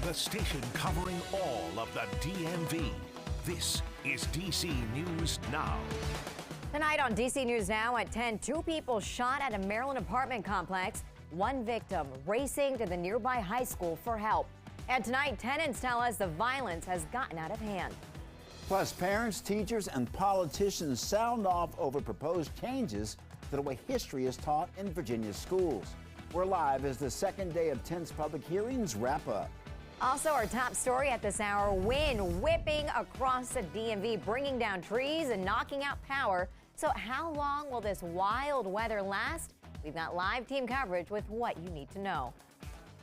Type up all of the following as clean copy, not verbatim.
the station covering all of the DMV. This is DC News Now. Tonight on DC News Now at 10, two people shot at a Maryland apartment complex. One victim racing to the nearby high school for help. And tonight, tenants tell us the violence has gotten out of hand. Plus, parents, teachers, and politicians sound off over proposed changes to the way history is taught in Virginia's schools. We're live as the second day of tense public hearings wrap up. Also, our top story at this hour, wind whipping across the DMV, bringing down trees and knocking out power. So how long will this wild weather last? We've got live team coverage with what you need to know.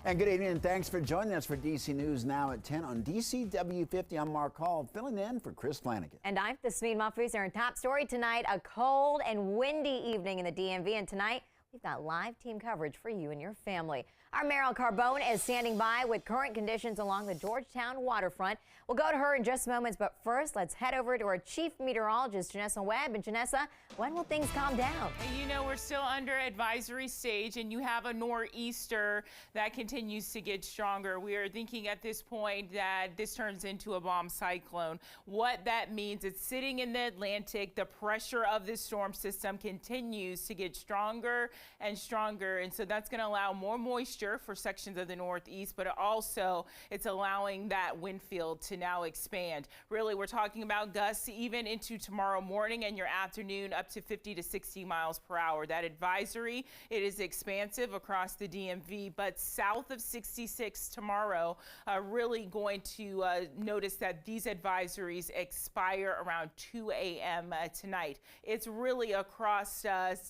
And good evening, and thanks for joining us for DC News Now at 10 on DCW50. I'm Mark Hall, filling in for Chris Flanagan. And I'm Tasmeen Mahfouz. Our top story tonight, a cold and windy evening in the DMV. And tonight, we've got live team coverage for you and your family. Our Meryl Carbone is standing by with current conditions along the Georgetown waterfront. We'll go to her in just moments, but first, let's head over to our chief meteorologist, Janessa Webb. And Janessa, when will things calm down? And you know, we're still under advisory stage, and you have a nor'easter that continues to get stronger. We are thinking at this point that this turns into a bomb cyclone. What that means, it's sitting in the Atlantic. The pressure of this storm system continues to get stronger and stronger, and so that's going to allow more moisture for sections of the Northeast, but also it's allowing that wind field to now expand. Really, we're talking about gusts even into tomorrow morning and your afternoon up to 50 to 60 miles per hour. That advisory, it is expansive across the DMV, but south of 66 tomorrow, really going to notice that these advisories expire around 2 a.m. Tonight. It's really across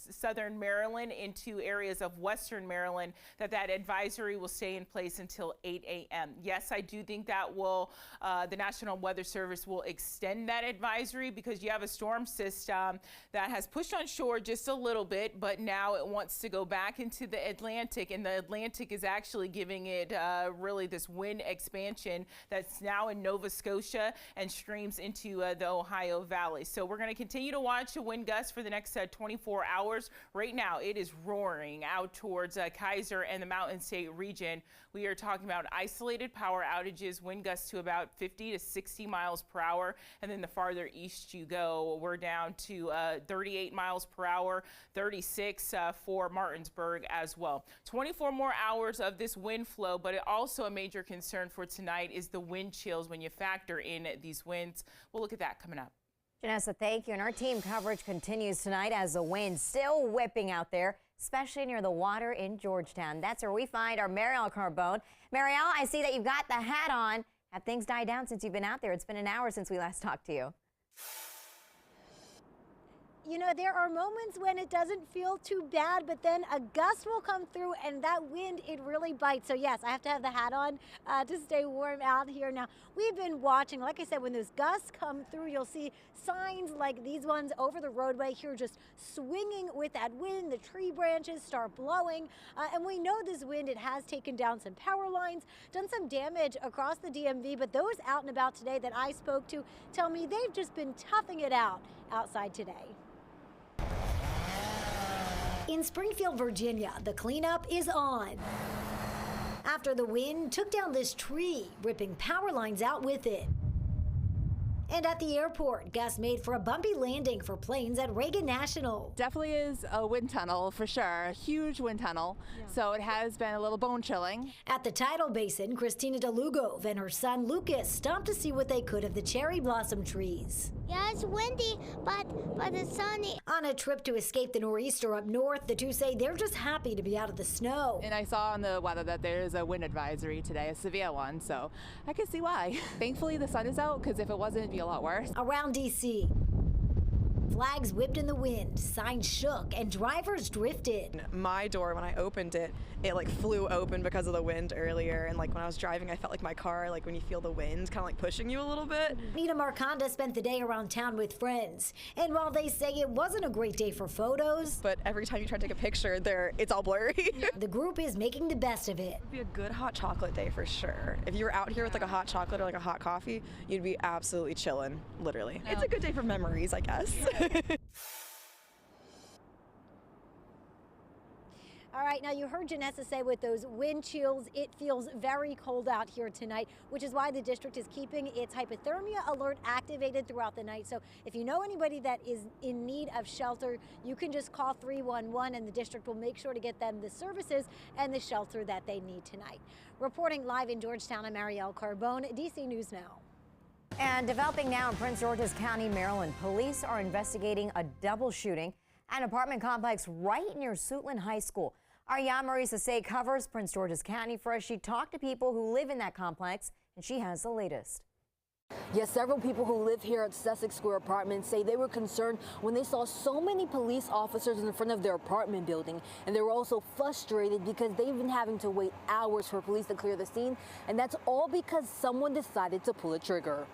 southern Maryland into areas of western Maryland that advisory will stay in place until 8 a.m. Yes, I do think that will, the National Weather Service will extend that advisory because you have a storm system that has pushed on shore just a little bit, but now it wants to go back into the Atlantic, and the Atlantic is actually giving it really this wind expansion that's now in Nova Scotia and streams into the Ohio Valley. So we're going to continue to watch the wind gusts for the next 24 hours. Right now, it is roaring out towards Kaiser and the Mountain State region. We are talking about isolated power outages, wind gusts to about 50 to 60 miles per hour. And then the farther east you go, we're down to 38 miles per hour, 36 for Martinsburg as well. 24 more hours of this wind flow, but also a major concern for tonight is the wind chills when you factor in these winds. We'll look at that coming up. Janessa, thank you. And our team coverage continues tonight as the wind still whipping out there, especially near the water in Georgetown. That's where we find our Marielle Carbone. Marielle, I see that you've got the hat on. Have things died down since you've been out there? It's been an hour since we last talked to you. You know, there are moments when it doesn't feel too bad, but then a gust will come through and that wind, it really bites. So yes, I have to have the hat on to stay warm out here. Now, we've been watching, like I said, when those gusts come through, you'll see signs like these ones over the roadway here just swinging with that wind. The tree branches start blowing. And we know this wind, it has taken down some power lines, done some damage across the DMV, but those out and about today that I spoke to tell me they've just been toughing it out outside today. In Springfield, Virginia, the cleanup is on. After the wind took down this tree, ripping power lines out with it. And at the airport, gusts made for a bumpy landing for planes at Reagan National. Definitely is a wind tunnel for sure, a huge wind tunnel. Yeah. So it has been a little bone chilling. At the tidal basin, Christina DeLugove and her son Lucas stopped to see what they could of the cherry blossom trees. Yeah, it's windy, but it's sunny. On a trip to escape the nor'easter up north, the two say they're just happy to be out of the snow. And I saw on the weather that there's a wind advisory today, a severe one, so I can see why. Thankfully the sun is out, because if it wasn't, it'd be a lot worse. Around D.C., flags whipped in the wind, signs shook, and drivers drifted. My door, when I opened it, it like flew open because of the wind earlier, and like when I was driving, I felt like my car, like when you feel the wind kind of like pushing you a little bit. Nita Marconda spent the day around town with friends, and while they say it wasn't a great day for photos, but every time you try to take a picture, it's all blurry. The group is making the best of it. It'd be a good hot chocolate day for sure. If you were out here with like a hot chocolate or like a hot coffee, you'd be absolutely chilling, literally. No. It's a good day for memories, I guess. All right, now you heard Janessa say with those wind chills, it feels very cold out here tonight, which is why the district is keeping its hypothermia alert activated throughout the night. So if you know anybody that is in need of shelter, you can just call 311 and the district will make sure to get them the services and the shelter that they need tonight. Reporting live in Georgetown, I'm Marielle Carbone, DC News Now. And developing now in Prince George's County, Maryland, police are investigating a double shooting at an apartment complex right near Suitland High School. Our Yamari Sase covers Prince George's County for us. She talked to people who live in that complex, and she has the latest. Yes, several people who live here at Sussex Square Apartments say they were concerned when they saw so many police officers in front of their apartment building. And they were also frustrated because they've been having to wait hours for police to clear the scene. And that's all because someone decided to pull a trigger.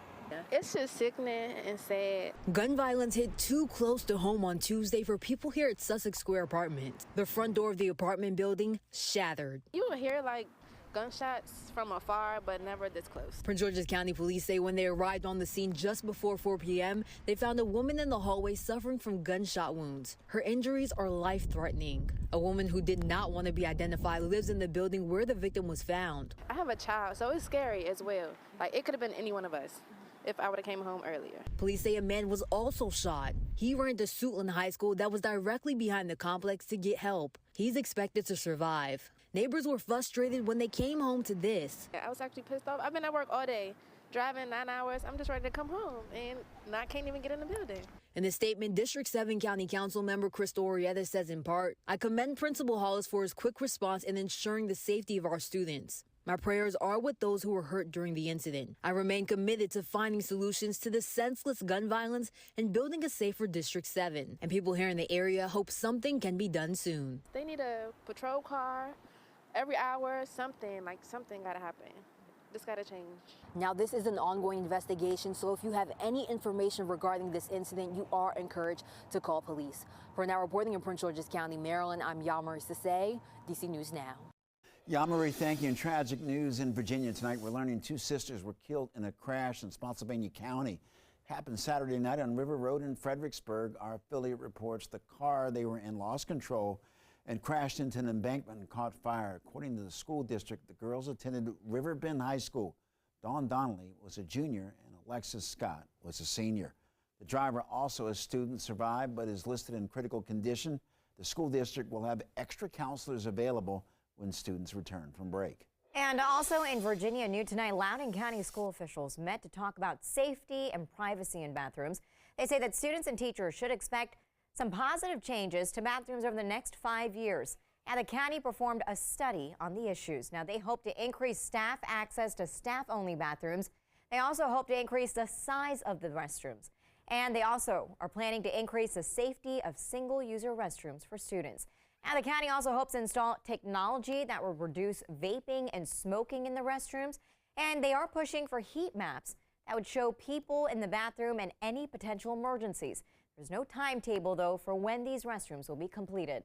It's just sickening and sad. Gun violence hit too close to home on Tuesday for people here at Sussex Square Apartments. The front door of the apartment building shattered. You will hear like gunshots from afar, but never this close. Prince George's County police say when they arrived on the scene just before 4 p.m., they found a woman in the hallway suffering from gunshot wounds. Her injuries are life-threatening. A woman who did not want to be identified lives in the building where the victim was found. I have a child, so it's scary as well. Like, it could have been any one of us if I would have came home earlier. Police say a man was also shot. He ran to Suitland High School that was directly behind the complex to get help. He's expected to survive. Neighbors were frustrated when they came home to this. I was actually pissed off. I've been at work all day, driving 9 hours. I'm just ready to come home, and I can't even get in the building. In a statement, District 7 County Council member Crystal Orietta says in part, I commend Principal Hollis for his quick response in ensuring the safety of our students. My prayers are with those who were hurt during the incident. I remain committed to finding solutions to the senseless gun violence and building a safer District 7. And people here in the area hope something can be done soon. They need a patrol car every hour, something gotta happen. This gotta change. Now, this is an ongoing investigation, so if you have any information regarding this incident, you are encouraged to call police. For now, reporting in Prince George's County, Maryland, I'm Yamari Sase, DC News Now. Yamari, thank you. And tragic news in Virginia tonight. We're learning 2 sisters were killed in a crash in Spotsylvania County. Happened Saturday night on River Road in Fredericksburg. Our affiliate reports the car they were in lost control and crashed into an embankment and caught fire. According to the school district, the girls attended River Bend High School. Dawn Donnelly was a junior and Alexis Scott was a senior. The driver, also a student, survived but is listed in critical condition. The school district will have extra counselors available when students return from break. And also in Virginia, new tonight, Loudoun County school officials met to talk about safety and privacy in bathrooms. They say that students and teachers should expect some positive changes to bathrooms over the next 5 years. And the county performed a study on the issues. Now, they hope to increase staff access to staff-only bathrooms. They also hope to increase the size of the restrooms. And they also are planning to increase the safety of single-user restrooms for students. Now, the county also hopes to install technology that will reduce vaping and smoking in the restrooms. And they are pushing for heat maps that would show people in the bathroom and any potential emergencies. There's no timetable, though, for when these restrooms will be completed.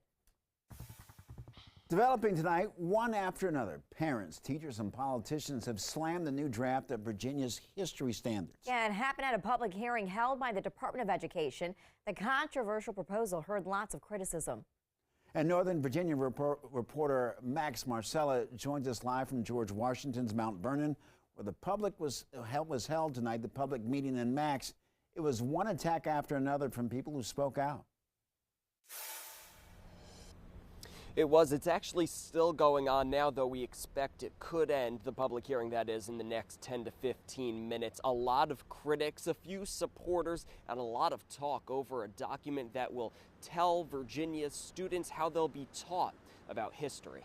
Developing tonight, one after another, parents, teachers, and politicians have slammed the new draft of Virginia's history standards. Yeah, it happened at a public hearing held by the Department of Education. The controversial proposal heard lots of criticism. And Northern Virginia reporter Max Marcella joins us live from George Washington's Mount Vernon, where the public was held tonight, the public meeting. And Max, it was one attack after another from people who spoke out. It was. It's actually still going on now, though we expect it could end, the public hearing that is, in the next 10 to 15 minutes. A lot of critics, a few supporters, and a lot of talk over a document that will tell Virginia's students how they'll be taught about history.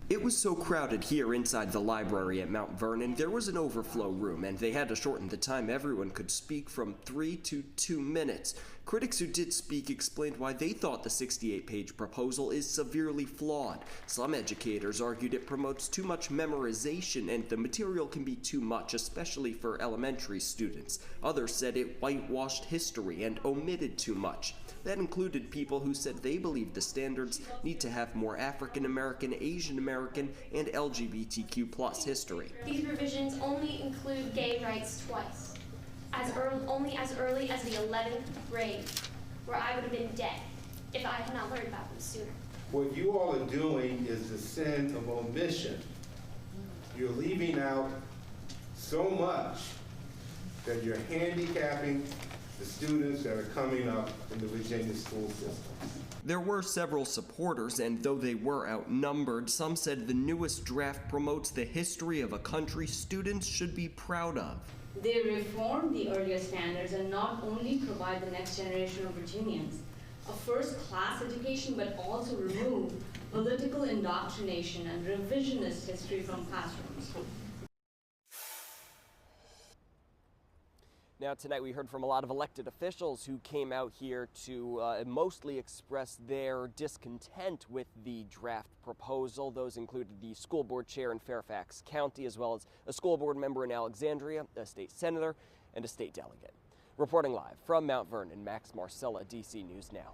It was so crowded here inside the library at Mount Vernon, there was an overflow room, and they had to shorten the time everyone could speak from 3 to 2 minutes. Critics who did speak explained why they thought the 68-page proposal is severely flawed. Some educators argued it promotes too much memorization and the material can be too much, especially for elementary students. Others said it whitewashed history and omitted too much. That included people who said they believe the standards need to have more African American, Asian American, and LGBTQ+ history. These revisions only include gay rights twice, only as early as the 11th grade, where I would have been dead if I had not learned about them sooner. What you all are doing is the sin of omission. You're leaving out so much that you're handicapping the students that are coming up in the Virginia school system. There were several supporters, and though they were outnumbered, some said the newest draft promotes the history of a country students should be proud of. They reform the earlier standards and not only provide the next generation of Virginians a first-class education, but also remove political indoctrination and revisionist history from classrooms. Now tonight we heard from a lot of elected officials who came out here to mostly express their discontent with the draft proposal. Those included the school board chair in Fairfax County, as well as a school board member in Alexandria, a state senator, and a state delegate. Reporting live from Mount Vernon, Max Marcella, DC News Now.